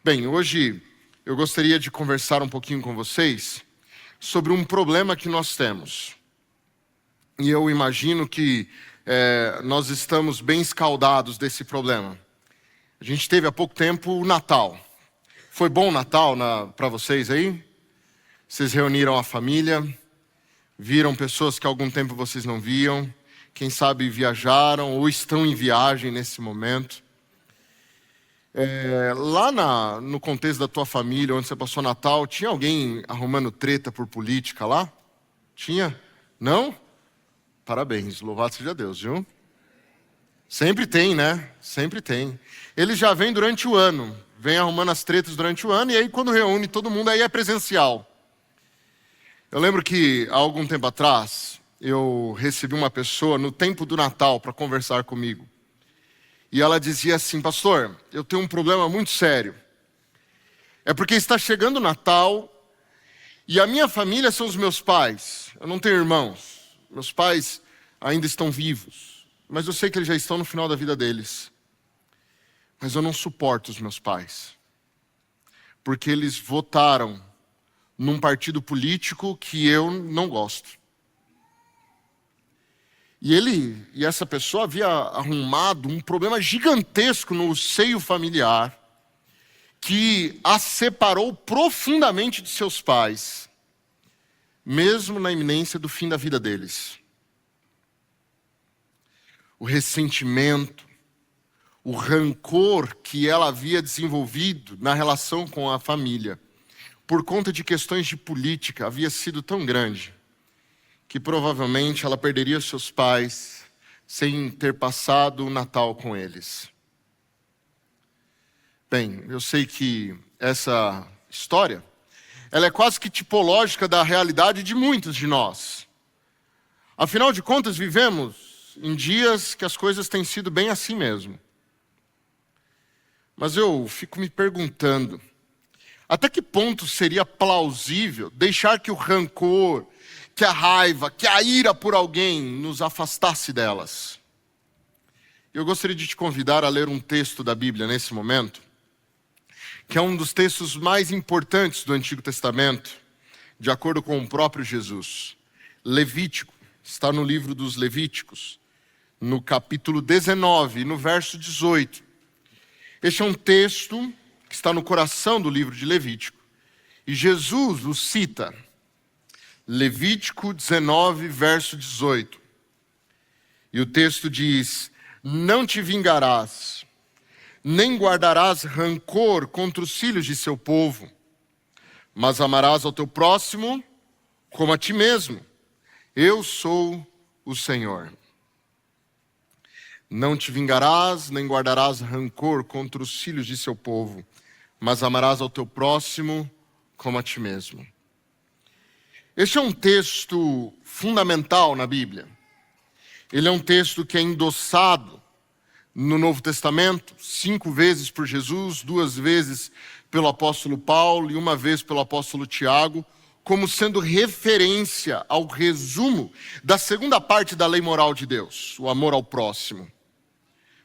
Bem, hoje eu gostaria de conversar um pouquinho com vocês sobre um problema que nós temos. E eu imagino que nós estamos bem escaldados desse problema. A gente teve há pouco tempo o Natal. Foi bom o Natal para vocês aí? Vocês reuniram a família, viram pessoas que há algum tempo vocês não viam, quem sabe viajaram ou estão em viagem nesse momento. Lá no contexto da tua família, onde você passou Natal, tinha alguém arrumando treta por política lá? Tinha? Não? Parabéns, louvado seja Deus, viu? Sempre tem, né? Sempre tem. Eles já vêm durante o ano, vêm arrumando as tretas durante o ano, e aí quando reúne todo mundo, aí é presencial. Eu lembro que há algum tempo atrás, eu recebi uma pessoa no tempo do Natal para conversar comigo. E ela dizia assim: pastor, eu tenho um problema muito sério. É porque está chegando o Natal e a minha família são os meus pais. Eu não tenho irmãos. Meus pais ainda estão vivos, mas eu sei que eles já estão no final da vida deles. Mas eu não suporto os meus pais, porque eles votaram num partido político que eu não gosto. E essa pessoa havia arrumado um problema gigantesco no seio familiar, que a separou profundamente de seus pais, mesmo na iminência do fim da vida deles. O ressentimento, o rancor que ela havia desenvolvido na relação com a família, por conta de questões de política, havia sido tão grande, que provavelmente ela perderia seus pais sem ter passado o Natal com eles. Bem, eu sei que essa história, ela é quase que tipológica da realidade de muitos de nós. Afinal de contas, vivemos em dias que as coisas têm sido bem assim mesmo. Mas eu fico me perguntando, até que ponto seria plausível deixar que o rancor, que a raiva, que a ira por alguém nos afastasse delas? Eu gostaria de te convidar a ler um texto da Bíblia nesse momento, que é um dos textos mais importantes do Antigo Testamento, de acordo com o próprio Jesus. Levítico, está no livro dos Levíticos, no capítulo 19, no verso 18. Este é um texto que está no coração do livro de Levítico, e Jesus o cita. Levítico 19, verso 18. E o texto diz: não te vingarás, nem guardarás rancor contra os filhos de seu povo, mas amarás ao teu próximo como a ti mesmo. Eu sou o Senhor. Não te vingarás, nem guardarás rancor contra os filhos de seu povo, mas amarás ao teu próximo como a ti mesmo. Este é um texto fundamental na Bíblia. Ele é um texto que é endossado no Novo Testamento 5 vezes por Jesus, 2 vezes pelo apóstolo Paulo e 1 vez pelo apóstolo Tiago, como sendo referência ao resumo da segunda parte da lei moral de Deus, o amor ao próximo.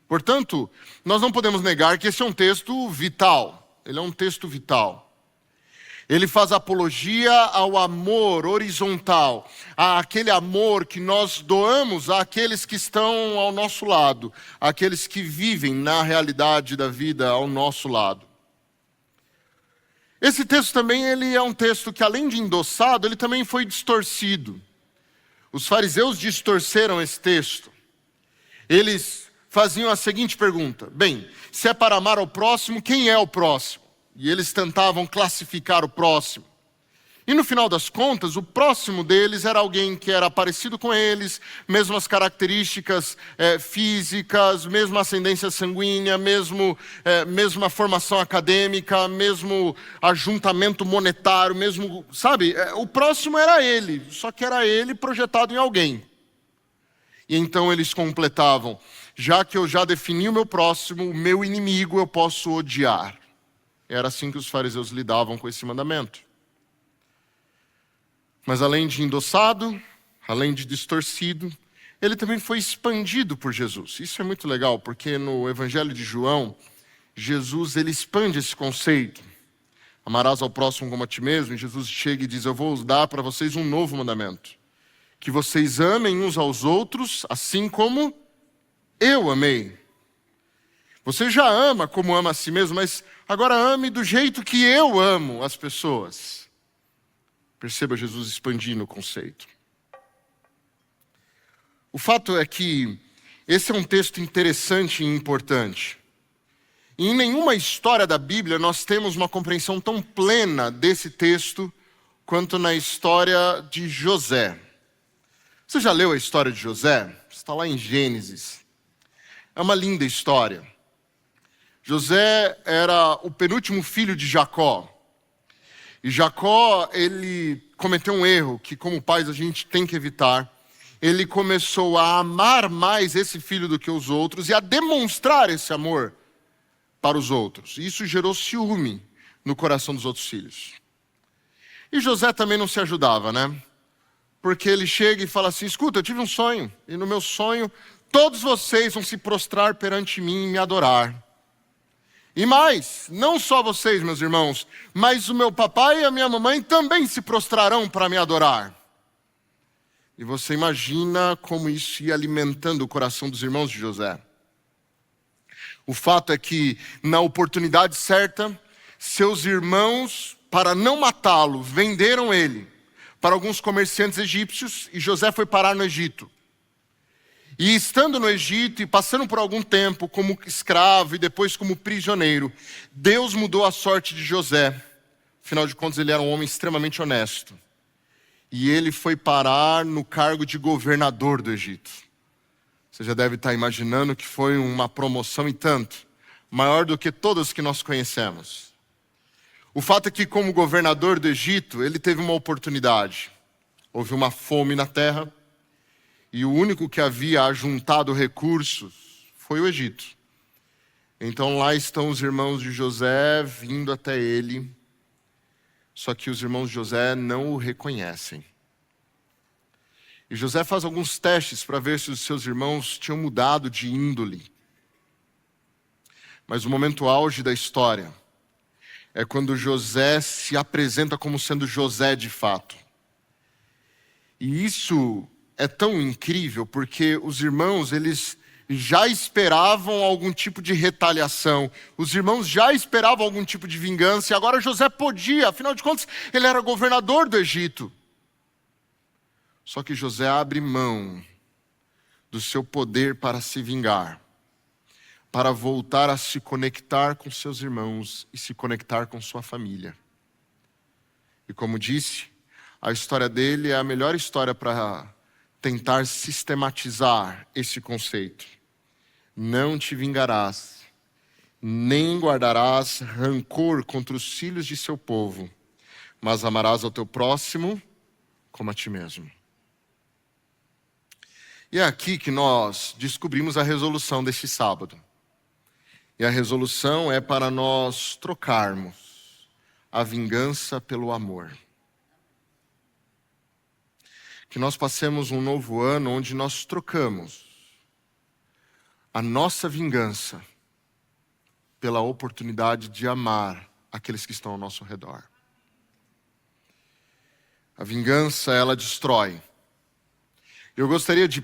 Portanto, nós não podemos negar que esse é um texto vital. Ele é um texto vital. Ele faz apologia ao amor horizontal, àquele amor que nós doamos àqueles que estão ao nosso lado, àqueles que vivem na realidade da vida ao nosso lado. Esse texto também ele é um texto que, além de endossado, ele também foi distorcido. Os fariseus distorceram esse texto. Eles faziam a seguinte pergunta: bem, se é para amar ao próximo, quem é o próximo? E eles tentavam classificar o próximo. E no final das contas, o próximo deles era alguém que era parecido com eles, mesmas características físicas, mesma ascendência sanguínea, mesma formação acadêmica, mesmo ajuntamento monetário, mesmo, sabe? O próximo era ele, só que era ele projetado em alguém. E então eles completavam: já que eu já defini o meu próximo, o meu inimigo eu posso odiar. Era assim que os fariseus lidavam com esse mandamento. Mas além de endossado, além de distorcido, ele também foi expandido por Jesus. Isso é muito legal, porque no Evangelho de João, Jesus ele expande esse conceito. Amarás ao próximo como a ti mesmo. E Jesus chega e diz, eu vou dar para vocês um novo mandamento. Que vocês amem uns aos outros, assim como eu amei. Você já ama como ama a si mesmo, mas agora ame do jeito que eu amo as pessoas. Perceba Jesus expandindo o conceito. O fato é que esse é um texto interessante e importante. E em nenhuma história da Bíblia nós temos uma compreensão tão plena desse texto quanto na história de José. Você já leu a história de José? Está lá em Gênesis. É uma linda história. José era o penúltimo filho de Jacó. E Jacó, ele cometeu um erro que como pais a gente tem que evitar. Ele começou a amar mais esse filho do que os outros e a demonstrar esse amor para os outros. E isso gerou ciúme no coração dos outros filhos. E José também não se ajudava, né? Porque ele chega e fala assim, escuta, eu tive um sonho. E no meu sonho, todos vocês vão se prostrar perante mim e me adorar. E mais, não só vocês, meus irmãos, mas o meu papai e a minha mamãe também se prostrarão para me adorar. E você imagina como isso ia alimentando o coração dos irmãos de José. O fato é que, na oportunidade certa, seus irmãos, para não matá-lo, venderam ele para alguns comerciantes egípcios e José foi parar no Egito. E estando no Egito e passando por algum tempo como escravo e depois como prisioneiro, Deus mudou a sorte de José. Afinal de contas, ele era um homem extremamente honesto. E ele foi parar no cargo de governador do Egito. Você já deve estar imaginando que foi uma promoção e tanto, maior do que todas que nós conhecemos. O fato é que, como governador do Egito, ele teve uma oportunidade. Houve uma fome na terra. E o único que havia ajuntado recursos foi o Egito. Então lá estão os irmãos de José vindo até ele. Só que os irmãos de José não o reconhecem. E José faz alguns testes para ver se os seus irmãos tinham mudado de índole. Mas o momento auge da história é quando José se apresenta como sendo José de fato. E isso é tão incrível porque os irmãos, eles já esperavam algum tipo de retaliação. Os irmãos já esperavam algum tipo de vingança e agora José podia, afinal de contas, ele era governador do Egito. Só que José abre mão do seu poder para se vingar, para voltar a se conectar com seus irmãos e se conectar com sua família. E como disse, a história dele é a melhor história para tentar sistematizar esse conceito. Não te vingarás, nem guardarás rancor contra os filhos de seu povo, mas amarás ao teu próximo como a ti mesmo. E é aqui que nós descobrimos a resolução deste sábado. E a resolução é para nós trocarmos a vingança pelo amor. Que nós passemos um novo ano onde nós trocamos a nossa vingança pela oportunidade de amar aqueles que estão ao nosso redor. A vingança, ela destrói. Eu gostaria de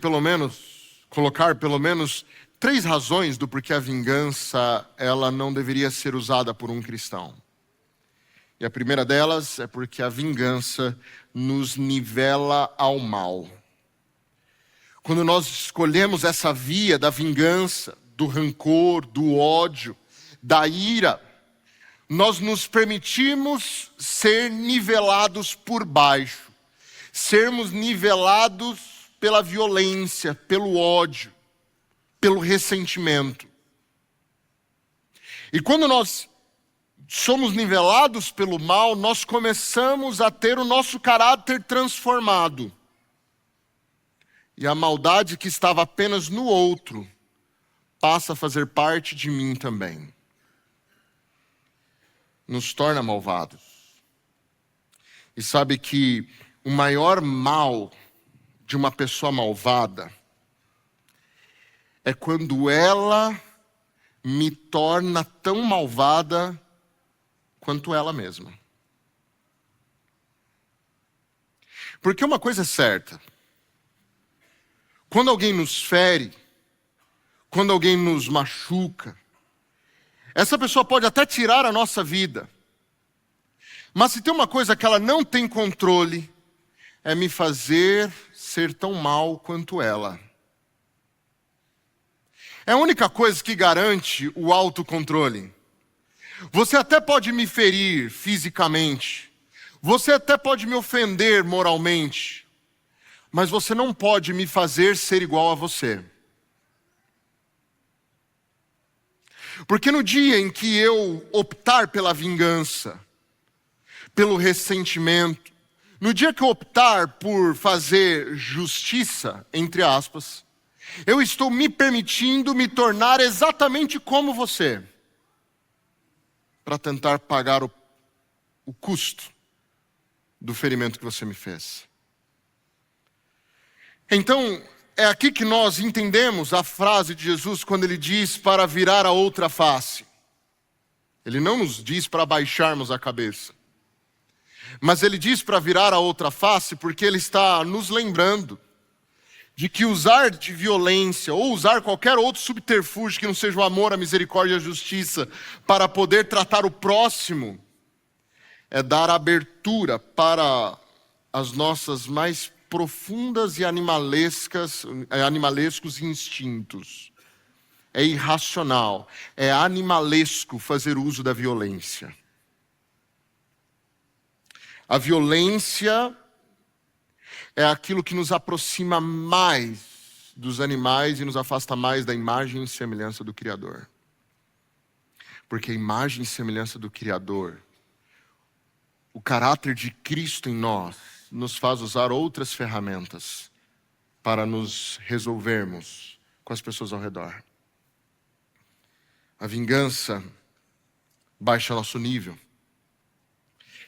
colocar pelo menos 3 razões do porquê a vingança, ela não deveria ser usada por um cristão. E a primeira delas é porque a vingança nos nivela ao mal. Quando nós escolhemos essa via da vingança, do rancor, do ódio, da ira, nós nos permitimos ser nivelados por baixo, sermos nivelados pela violência, pelo ódio, pelo ressentimento. E quando nós somos nivelados pelo mal, nós começamos a ter o nosso caráter transformado. E a maldade que estava apenas no outro passa a fazer parte de mim também. Nos torna malvados. E sabe que o maior mal de uma pessoa malvada é quando ela me torna tão malvada quanto ela mesma. Porque uma coisa é certa: quando alguém nos fere, quando alguém nos machuca, essa pessoa pode até tirar a nossa vida, mas se tem uma coisa que ela não tem controle, é me fazer ser tão mal quanto ela. É a única coisa que garante o autocontrole. Você até pode me ferir fisicamente, você até pode me ofender moralmente, mas você não pode me fazer ser igual a você. Porque no dia em que eu optar pela vingança, pelo ressentimento, no dia que eu optar por fazer justiça, entre aspas, eu estou me permitindo me tornar exatamente como você, para tentar pagar o custo do ferimento que você me fez. Então, é aqui que nós entendemos a frase de Jesus quando ele diz para virar a outra face. Ele não nos diz para baixarmos a cabeça, mas ele diz para virar a outra face porque ele está nos lembrando de que usar de violência ou usar qualquer outro subterfúgio que não seja o amor, a misericórdia e a justiça para poder tratar o próximo é dar abertura para as nossas mais profundas e animalescos instintos. É irracional, é animalesco fazer uso da violência. A violência é aquilo que nos aproxima mais dos animais e nos afasta mais da imagem e semelhança do Criador. Porque a imagem e semelhança do Criador, o caráter de Cristo em nós, nos faz usar outras ferramentas para nos resolvermos com as pessoas ao redor. A vingança baixa nosso nível.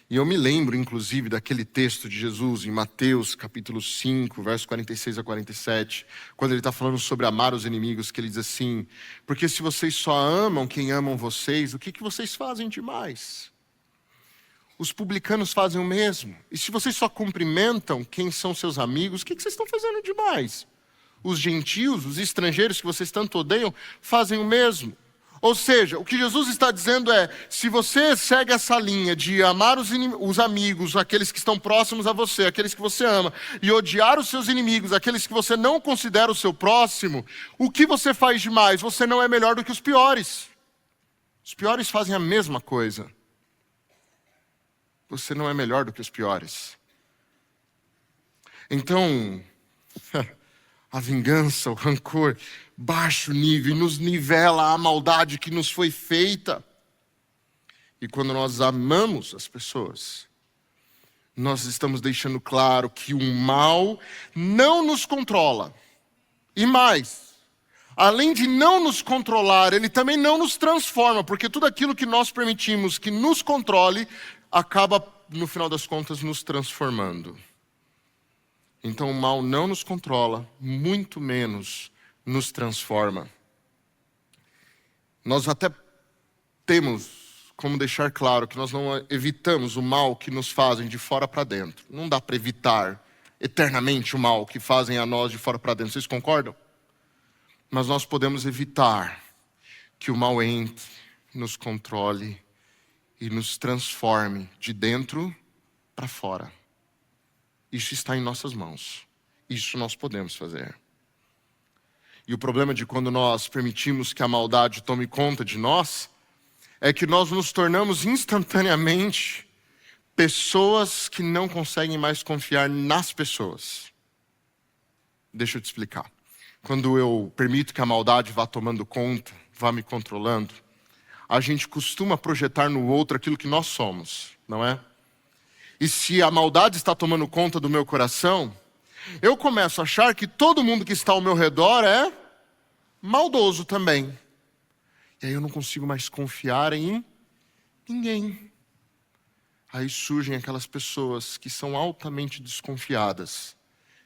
E eu me lembro, inclusive, daquele texto de Jesus em Mateus, capítulo 5, versos 46 a 47, quando ele está falando sobre amar os inimigos, que ele diz assim: porque se vocês só amam quem amam vocês, o que vocês fazem demais? Os publicanos fazem o mesmo. E se vocês só cumprimentam quem são seus amigos, o que vocês estão fazendo demais? Os gentios, os estrangeiros que vocês tanto odeiam, fazem o mesmo. Ou seja, o que Jesus está dizendo é: se você segue essa linha de amar os amigos, aqueles que estão próximos a você, aqueles que você ama, e odiar os seus inimigos, aqueles que você não considera o seu próximo, o que você faz demais? Você não é melhor do que os piores. Os piores fazem a mesma coisa. Você não é melhor do que os piores. Então, a vingança, o rancor, baixo nível, e nos nivela a maldade que nos foi feita. E quando nós amamos as pessoas, nós estamos deixando claro que o mal não nos controla. E mais, além de não nos controlar, ele também não nos transforma, porque tudo aquilo que nós permitimos que nos controle, acaba, no final das contas, nos transformando. Então o mal não nos controla, muito menos nos transforma. Nós até temos como deixar claro que nós não evitamos o mal que nos fazem de fora para dentro. Não dá para evitar eternamente o mal que fazem a nós de fora para dentro. Vocês concordam? Mas nós podemos evitar que o mal entre, nos controle e nos transforme de dentro para fora. Isso está em nossas mãos. Isso nós podemos fazer. E o problema de quando nós permitimos que a maldade tome conta de nós, é que nós nos tornamos instantaneamente pessoas que não conseguem mais confiar nas pessoas. Deixa eu te explicar. Quando eu permito que a maldade vá tomando conta, vá me controlando, a gente costuma projetar no outro aquilo que nós somos, não é? E se a maldade está tomando conta do meu coração, eu começo a achar que todo mundo que está ao meu redor é maldoso também. E aí eu não consigo mais confiar em ninguém. Aí surgem aquelas pessoas que são altamente desconfiadas,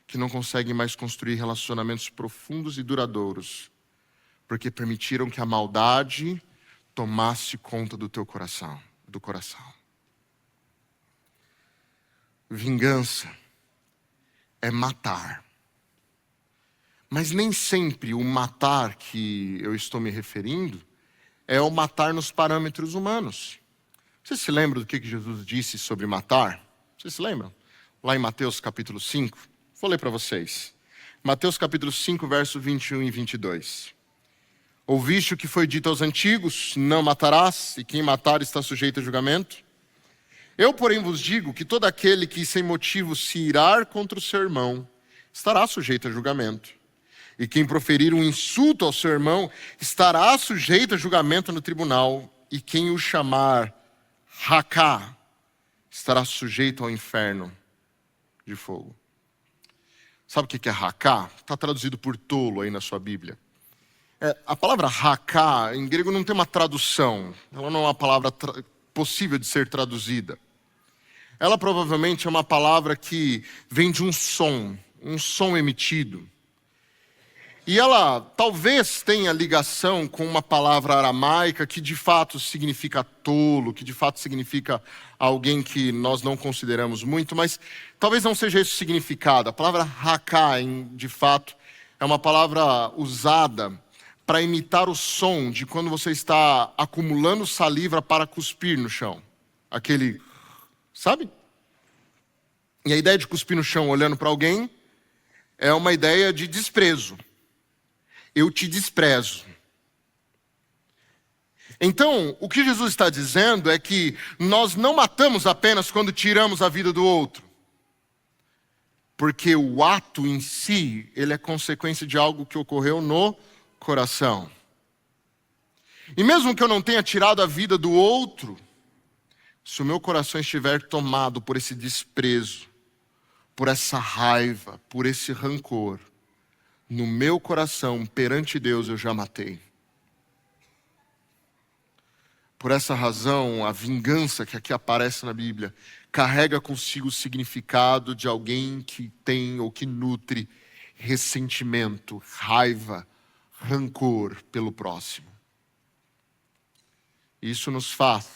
que não conseguem mais construir relacionamentos profundos e duradouros, porque permitiram que a maldade tomasse conta do teu coração, do coração. Vingança é matar. Mas nem sempre o matar que eu estou me referindo é o matar nos parâmetros humanos. Você se lembra do que Jesus disse sobre matar? Vocês se lembram? Lá em Mateus capítulo 5. Vou ler para vocês. Mateus capítulo 5, verso 21 e 22. Ouviste o que foi dito aos antigos, não matarás, e quem matar está sujeito a julgamento? Eu, porém, vos digo que todo aquele que sem motivo se irar contra o seu irmão, estará sujeito a julgamento. E quem proferir um insulto ao seu irmão, estará sujeito a julgamento no tribunal. E quem o chamar racá, estará sujeito ao inferno de fogo. Sabe o que é racá? Está traduzido por tolo aí na sua Bíblia. A palavra racá, em grego, não tem uma tradução. Ela não é uma palavra possível de ser traduzida. Ela provavelmente é uma palavra que vem de um som emitido. E ela talvez tenha ligação com uma palavra aramaica que de fato significa tolo, que de fato significa alguém que nós não consideramos muito, mas talvez não seja esse o significado. A palavra racá, de fato, é uma palavra usada para imitar o som de quando você está acumulando saliva para cuspir no chão. Aquele, sabe? E a ideia de cuspir no chão olhando para alguém é uma ideia de desprezo. Eu te desprezo. Então, o que Jesus está dizendo é que nós não matamos apenas quando tiramos a vida do outro. Porque o ato em si, ele é consequência de algo que ocorreu no coração. E mesmo que eu não tenha tirado a vida do outro, se o meu coração estiver tomado por esse desprezo, por essa raiva, por esse rancor, no meu coração, perante Deus, eu já matei. Por essa razão, a vingança que aqui aparece na Bíblia carrega consigo o significado de alguém que tem ou que nutre ressentimento, raiva, rancor pelo próximo. Isso nos faz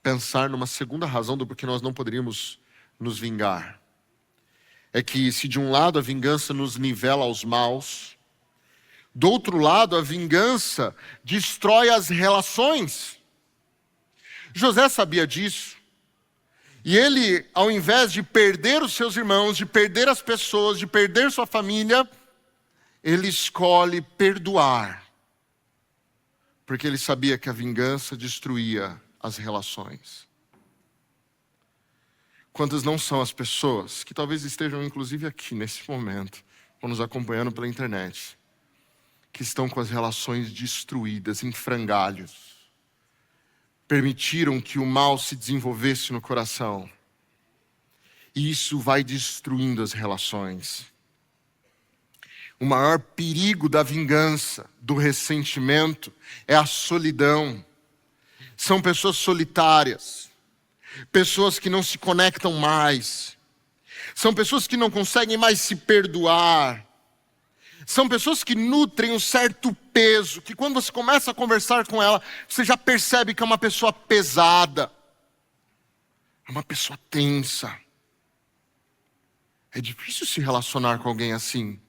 pensar numa segunda razão do porquê nós não poderíamos nos vingar. É que se de um lado a vingança nos nivela aos maus, do outro lado a vingança destrói as relações. José sabia disso. E ele, ao invés de perder os seus irmãos, de perder as pessoas, de perder sua família, ele escolhe perdoar. Porque ele sabia que a vingança destruía as relações. Quantas não são as pessoas que talvez estejam inclusive aqui nesse momento, ou nos acompanhando pela internet, que estão com as relações destruídas, em frangalhos, permitiram que o mal se desenvolvesse no coração, e isso vai destruindo as relações. O maior perigo da vingança, do ressentimento, é a solidão. São pessoas solitárias. Pessoas que não se conectam mais. São pessoas que não conseguem mais se perdoar. São pessoas que nutrem um certo peso, que quando você começa a conversar com ela, você já percebe que é uma pessoa pesada. É uma pessoa tensa. É difícil se relacionar com alguém assim.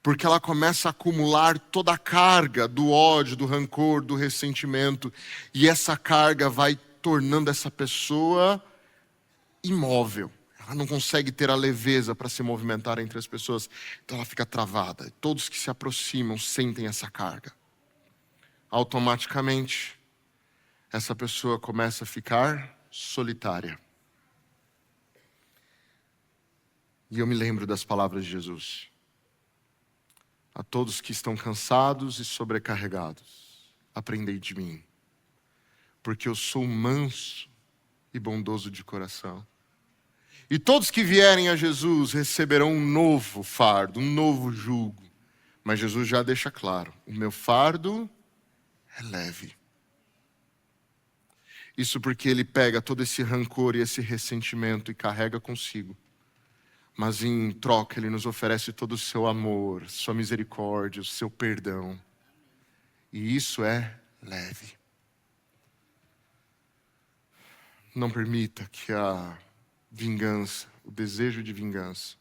Porque ela começa a acumular toda a carga do ódio, do rancor, do ressentimento. E essa carga vai tornando essa pessoa imóvel. Ela não consegue ter a leveza para se movimentar entre as pessoas. Então ela fica travada. Todos que se aproximam sentem essa carga. Automaticamente, essa pessoa começa a ficar solitária. E eu me lembro das palavras de Jesus. A todos que estão cansados e sobrecarregados, aprendei de mim. Porque eu sou manso e bondoso de coração. E todos que vierem a Jesus receberão um novo fardo, um novo jugo. Mas Jesus já deixa claro, o meu fardo é leve. Isso porque ele pega todo esse rancor e esse ressentimento e carrega consigo. mas em troca Ele nos oferece todo o seu amor, sua misericórdia, o seu perdão. E isso é leve. Não permita que a vingança, o desejo de vingança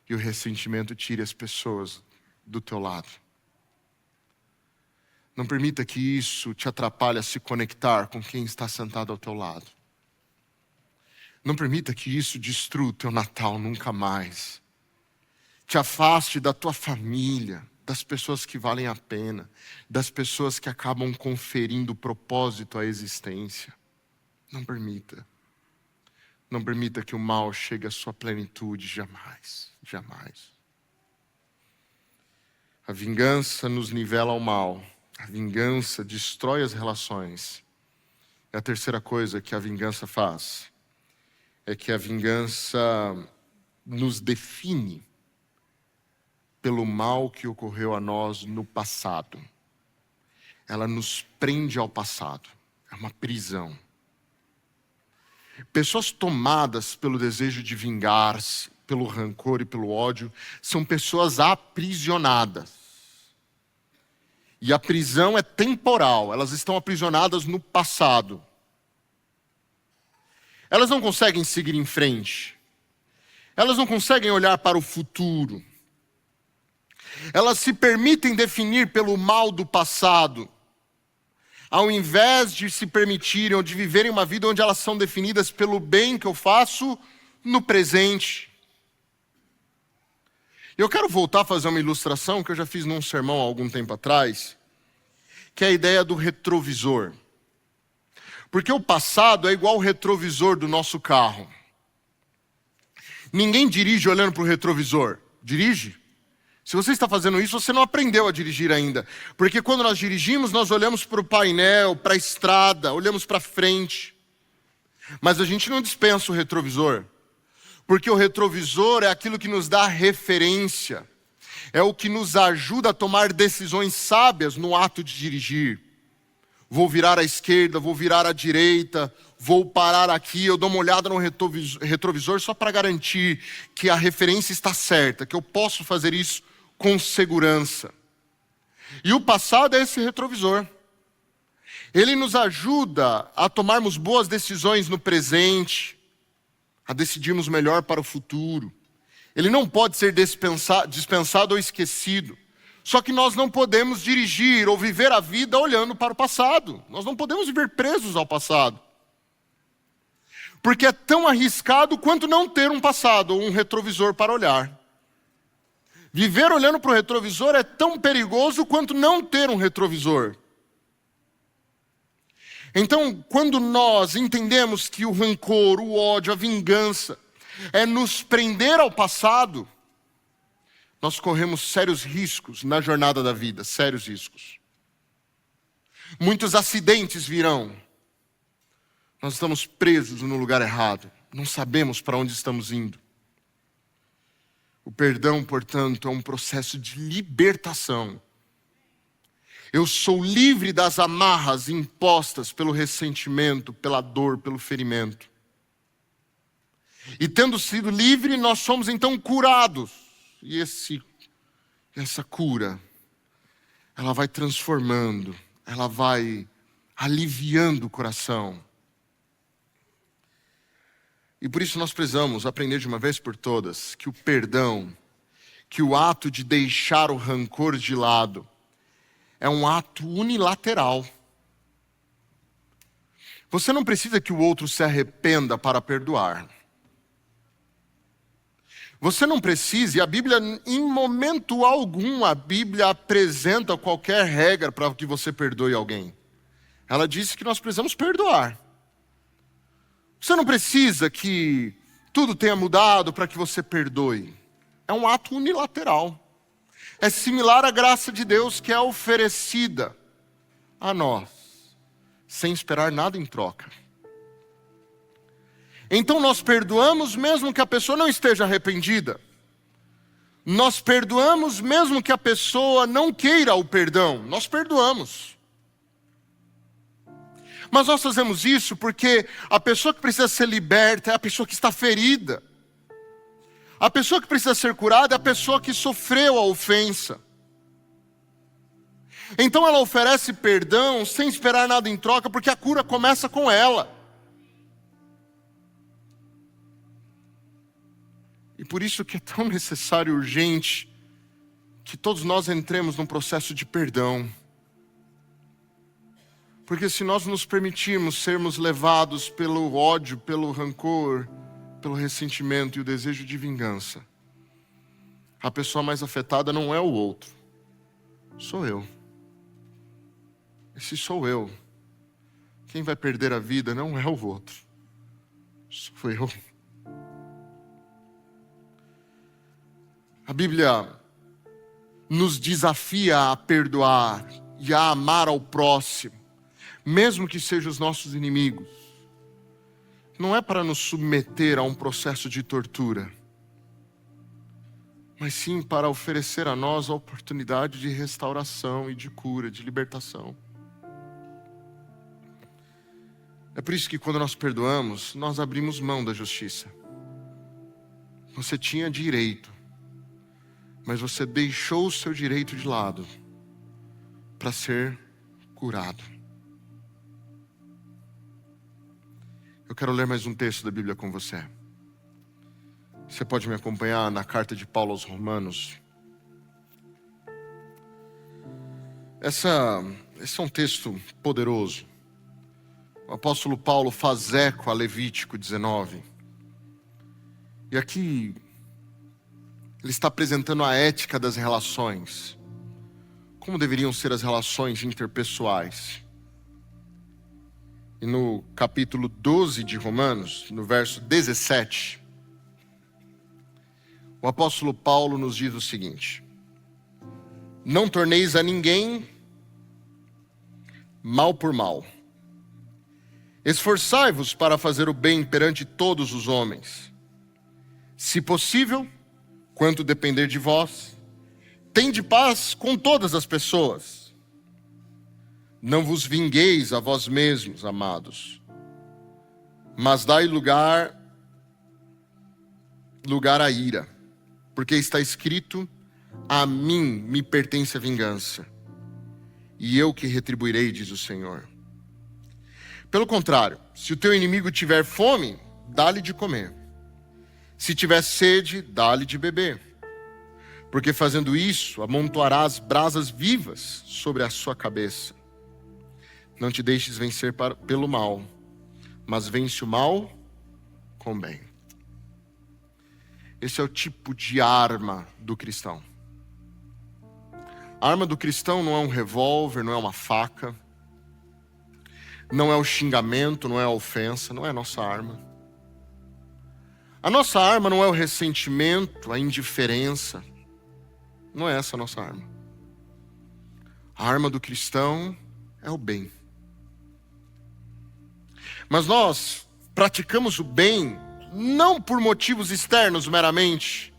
e o ressentimento tire as pessoas do teu lado. Não permita que isso te atrapalhe a se conectar com quem está sentado ao teu lado. Não permita que isso destrua o teu Natal nunca mais. Te afaste da tua família, das pessoas que valem a pena, das pessoas que acabam conferindo propósito à existência. Não permita. Não permita que o mal chegue à sua plenitude, jamais, jamais. A vingança nos nivela ao mal. A vingança destrói as relações. E a terceira coisa que a vingança faz é que a vingança nos define pelo mal que ocorreu a nós no passado. Ela nos prende ao passado. É uma prisão. Pessoas tomadas pelo desejo de vingar-se, pelo rancor e pelo ódio, são pessoas aprisionadas. E a prisão é temporal, elas estão aprisionadas no passado. Elas não conseguem seguir em frente. Elas não conseguem olhar para o futuro. Elas se permitem definir pelo mal do passado, ao invés de se permitirem ou de viverem uma vida onde elas são definidas pelo bem que eu faço no presente. Eu quero voltar a fazer uma ilustração que eu já fiz num sermão há algum tempo atrás, que é a ideia do retrovisor. Porque o passado é igual ao retrovisor do nosso carro. Ninguém dirige olhando para o retrovisor. Dirige? Se você está fazendo isso, você não aprendeu a dirigir ainda. Porque quando nós dirigimos, nós olhamos para o painel, para a estrada, olhamos para frente. Mas a gente não dispensa o retrovisor. Porque o retrovisor é aquilo que nos dá referência. É o que nos ajuda a tomar decisões sábias no ato de dirigir. Vou virar à esquerda, vou virar à direita, vou parar aqui, eu dou uma olhada no retrovisor só para garantir que a referência está certa, que eu posso fazer isso com segurança. E o passado é esse retrovisor. Ele nos ajuda a tomarmos boas decisões no presente, a decidirmos melhor para o futuro. Ele não pode ser dispensado ou esquecido. Só que nós não podemos dirigir ou viver a vida olhando para o passado. Nós não podemos viver presos ao passado. Porque é tão arriscado quanto não ter um passado ou um retrovisor para olhar. Viver olhando para o retrovisor é tão perigoso quanto não ter um retrovisor. Então, quando nós entendemos que o rancor, o ódio, a vingança é nos prender ao passado, nós corremos sérios riscos na jornada da vida, sérios riscos. Muitos acidentes virão. Nós estamos presos no lugar errado, não sabemos para onde estamos indo. O perdão, portanto, é um processo de libertação. Eu sou livre das amarras impostas pelo ressentimento, pela dor, pelo ferimento. E tendo sido livre, nós somos então curados. E essa cura, ela vai transformando, ela vai aliviando o coração. E por isso nós precisamos aprender de uma vez por todas que o perdão, que o ato de deixar o rancor de lado, é um ato unilateral. Você não precisa que o outro se arrependa para perdoar. Você não precisa, e a Bíblia, em momento algum, a Bíblia apresenta qualquer regra para que você perdoe alguém. Ela disse que nós precisamos perdoar. Você não precisa que tudo tenha mudado para que você perdoe. É um ato unilateral. É similar à graça de Deus que é oferecida a nós, sem esperar nada em troca. Então nós perdoamos mesmo que a pessoa não esteja arrependida. Nós perdoamos mesmo que a pessoa não queira o perdão. Nós perdoamos. Mas nós fazemos isso porque a pessoa que precisa ser liberta é a pessoa que está ferida. A pessoa que precisa ser curada é a pessoa que sofreu a ofensa. Então ela oferece perdão sem esperar nada em troca, porque a cura começa com ela. E por isso que é tão necessário e urgente que todos nós entremos num processo de perdão. Porque se nós nos permitirmos sermos levados pelo ódio, pelo rancor, pelo ressentimento e o desejo de vingança, a pessoa mais afetada não é o outro, sou eu. Esse sou eu. Quem vai perder a vida não é o outro, sou eu. A Bíblia nos desafia a perdoar e a amar ao próximo, mesmo que sejam os nossos inimigos. Não é para nos submeter a um processo de tortura, mas sim para oferecer a nós a oportunidade de restauração e de cura, de libertação. É por isso que quando nós perdoamos, nós abrimos mão da justiça. Você tinha direito, mas você deixou o seu direito de lado para ser curado. Eu quero ler mais um texto da Bíblia com você. Você pode me acompanhar na carta de Paulo aos Romanos. Esse é um texto poderoso. O apóstolo Paulo faz eco a Levítico 19. E aqui ele está apresentando a ética das relações. Como deveriam ser as relações interpessoais. E no capítulo 12 de Romanos, no verso 17, o apóstolo Paulo nos diz o seguinte: não torneis a ninguém mal por mal. Esforçai-vos para fazer o bem perante todos os homens. Se possível, quanto depender de vós, tende paz com todas as pessoas. Não vos vingueis a vós mesmos, amados, mas dai lugar à ira, porque está escrito: a mim me pertence a vingança, e eu que retribuirei, diz o Senhor. Pelo contrário, se o teu inimigo tiver fome, dá-lhe de comer. Se tiver sede, dá-lhe de beber. Porque fazendo isso, amontoarás brasas vivas sobre a sua cabeça. Não te deixes vencer pelo mal, mas vence o mal com o bem. Esse é o tipo de arma do cristão. A arma do cristão não é um revólver, não é uma faca, não é o xingamento, não é a ofensa, não é a nossa arma. A nossa arma não é o ressentimento, a indiferença. Não é essa a nossa arma. A arma do cristão é o bem. Mas nós praticamos o bem não por motivos externos meramente,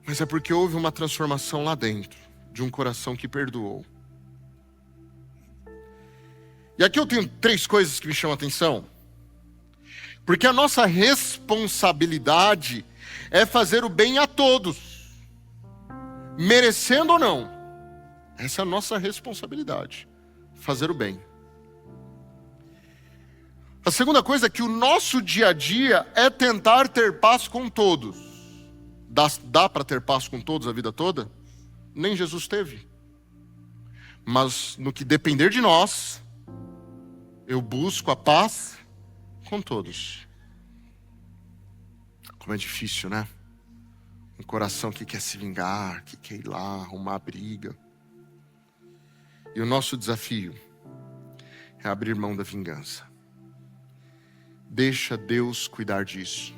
mas é porque houve uma transformação lá dentro, de um coração que perdoou. E aqui eu tenho 3 coisas que me chamam a atenção. Porque a nossa responsabilidade é fazer o bem a todos, merecendo ou não. Essa é a nossa responsabilidade, fazer o bem. A segunda coisa é que o nosso dia a dia é tentar ter paz com todos. Dá para ter paz com todos a vida toda? Nem Jesus teve. Mas no que depender de nós, eu busco a paz com todos. Como é difícil, né? Um coração que quer se vingar, que quer ir lá, arrumar briga. E o nosso desafio é abrir mão da vingança. Deixa Deus cuidar disso.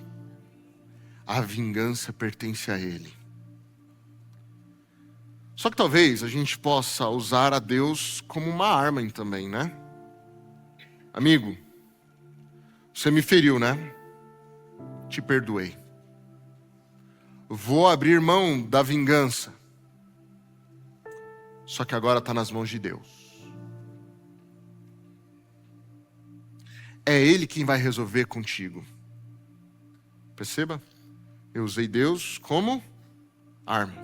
A vingança pertence a Ele. Só que talvez a gente possa usar a Deus como uma arma também, né? Amigo, você me feriu, né? Te perdoei. Vou abrir mão da vingança. Só que agora está nas mãos de Deus. É Ele quem vai resolver contigo. Perceba? Eu usei Deus como arma.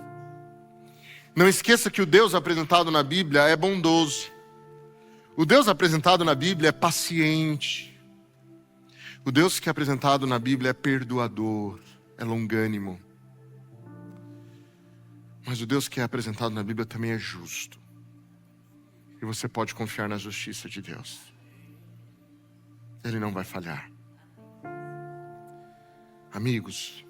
Não esqueça que o Deus apresentado na Bíblia é bondoso. O Deus apresentado na Bíblia é paciente. O Deus que é apresentado na Bíblia é perdoador, é longânimo. Mas o Deus que é apresentado na Bíblia também é justo. E você pode confiar na justiça de Deus. Ele não vai falhar. Amigos,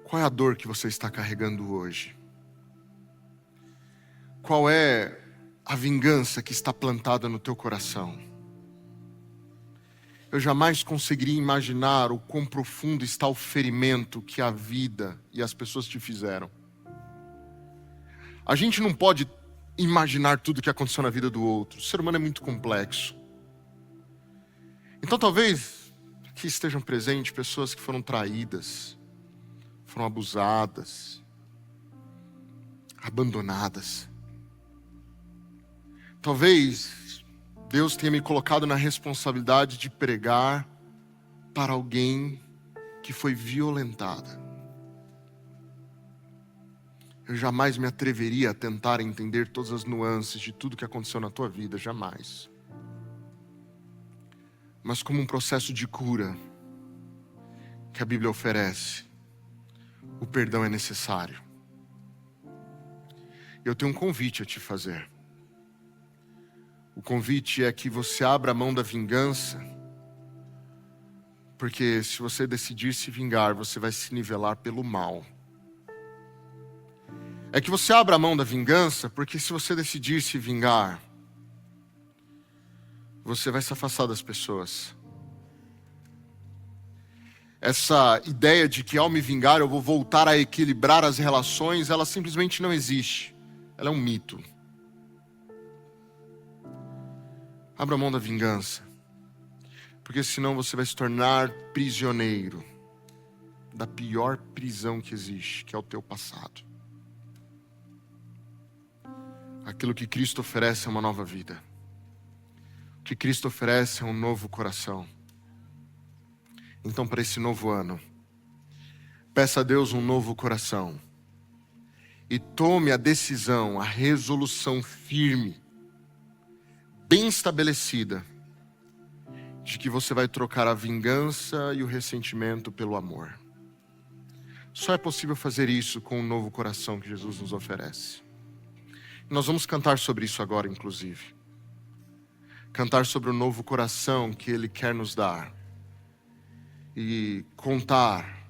qual é a dor que você está carregando hoje? Qual é a vingança que está plantada no teu coração? Eu jamais conseguiria imaginar o quão profundo está o ferimento que a vida e as pessoas te fizeram. A gente não pode imaginar tudo o que aconteceu na vida do outro. O ser humano é muito complexo. Então talvez aqui estejam presentes pessoas que foram traídas, foram abusadas, abandonadas. Talvez Deus tenha me colocado na responsabilidade de pregar para alguém que foi violentada. Eu jamais me atreveria a tentar entender todas as nuances de tudo que aconteceu na tua vida, jamais. Mas como um processo de cura que a Bíblia oferece, o perdão é necessário. Eu tenho um convite a te fazer. O convite é que você abra a mão da vingança, porque se você decidir se vingar, você vai se nivelar pelo mal. É que você abra a mão da vingança, porque se você decidir se vingar, você vai se afastar das pessoas. Essa ideia de que ao me vingar eu vou voltar a equilibrar as relações, ela simplesmente não existe. Ela é um mito. Abra mão da vingança, porque senão você vai se tornar prisioneiro da pior prisão que existe, que é o teu passado. Aquilo que Cristo oferece é uma nova vida. O que Cristo oferece é um novo coração. Então, para esse novo ano, peça a Deus um novo coração e tome a decisão, a resolução firme, bem estabelecida, de que você vai trocar a vingança e o ressentimento pelo amor. Só é possível fazer isso com um novo coração que Jesus nos oferece. Nós vamos cantar sobre isso agora, inclusive. Cantar sobre o novo coração que Ele quer nos dar. E contar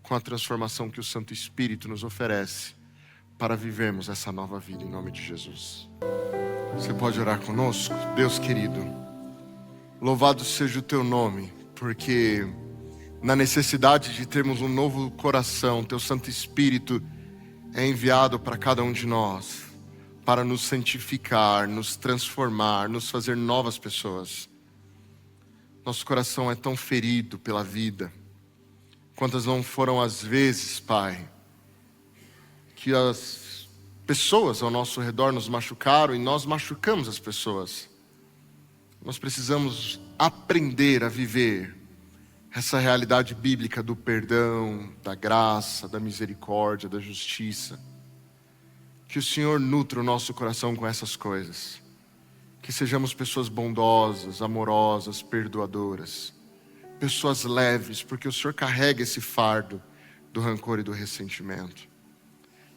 com a transformação que o Santo Espírito nos oferece para vivermos essa nova vida em nome de Jesus. Você pode orar conosco? Deus querido, louvado seja o teu nome, porque na necessidade de termos um novo coração, teu Santo Espírito é enviado para cada um de nós, para nos santificar, nos transformar, nos fazer novas pessoas. Nosso coração é tão ferido pela vida. Quantas não foram as vezes, Pai, que as pessoas ao nosso redor nos machucaram e nós machucamos as pessoas. Nós precisamos aprender a viver essa realidade bíblica do perdão, da graça, da misericórdia, da justiça. Que o Senhor nutra o nosso coração com essas coisas. Que sejamos pessoas bondosas, amorosas, perdoadoras. Pessoas leves, porque o Senhor carrega esse fardo do rancor e do ressentimento.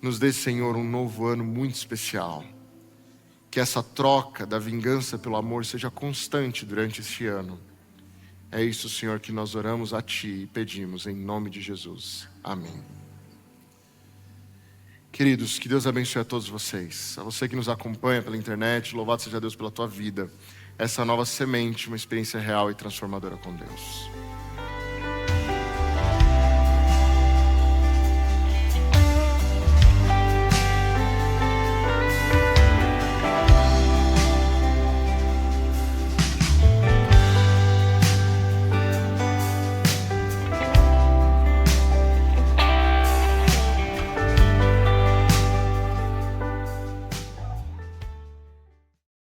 Nos dê, Senhor, um novo ano muito especial. Que essa troca da vingança pelo amor seja constante durante este ano. É isso, Senhor, que nós oramos a Ti e pedimos em nome de Jesus. Amém. Queridos, que Deus abençoe a todos vocês. A você que nos acompanha pela internet, louvado seja Deus pela tua vida. Essa nova semente, uma experiência real e transformadora com Deus.